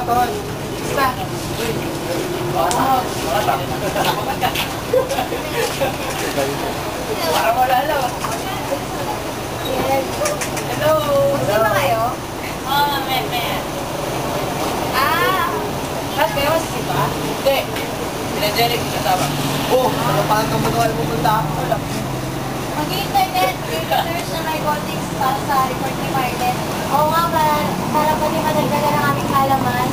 tol. Basta. Parang wala lang. Hello. Sino ba kayo? Oo, Meme. Lahat kayo si ba? Hindi. Sila-Derek kasama. Oh, ano pa ang kamunuan pupunta? Mag-internet, research na may coating staff sa report ni Marlet. Oo nga, para pa di madagdagan ng aming halaman.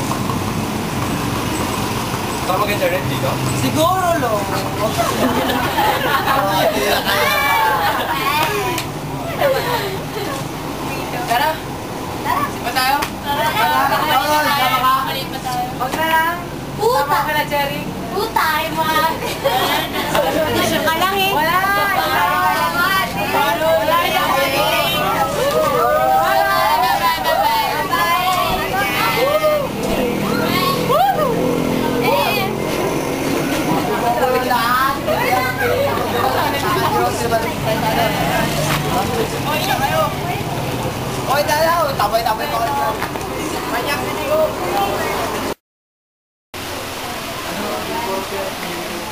Saan mag-internet dito? Siguro, lo. Tara. Tara! Sipa tayo? Tara! Maliit pa tayo. Huwag na lang. Puta! Tama ka na, Cherry. Puta! Ay mga... Audition ka lang eh. Wala. Oy, dalaw. Tabay-tabay pa ulit. Manyak din ko.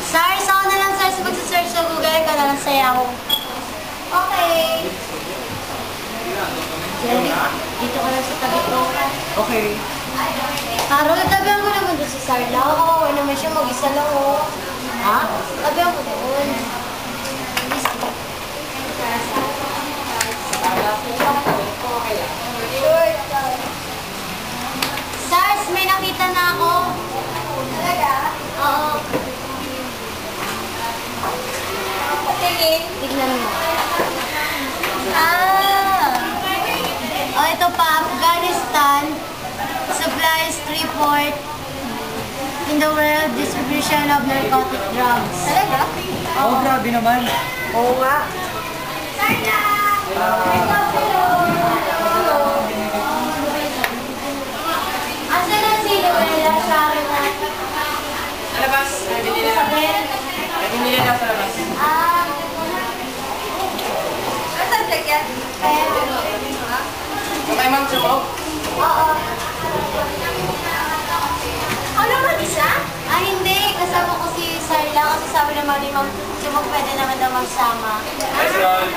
Sars, ako na lang Sars magsasearch sa Google. Ikaw na lang saya ako. Okay. Jerry, dito ka lang sa tabi ko. Okay. Carol, tabihan ko naman doon si Sarla. Oo, ano naman siya mag-isa lang oh. Ha? Tabihan ko doon. Sars, may nakita na ako. Talaga? Oo. Tingin? Tignan mo. Oh, ito pa, Afghanistan. Supplies report in the world distribution of narcotic drugs. Talaga? Oh, grabe naman. Oo nga. Sarla! Asa na si Luella sa akin na? Sa labas. Bili na. Bili na sa labas. Nasaan siya yan? Kaya. Okay, ma'am, sumog. Oo. Ano ba isa? Hindi. Kasama ko si Sarla kasi sabi naman ni Ma'am Sumog pwede naman daw magsama. Nice roll.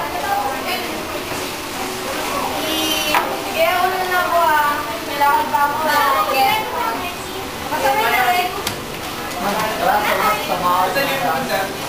Sige, una na ako Kailangan pa ako Masama na rin. Tara, sama. Saan yung pupunta?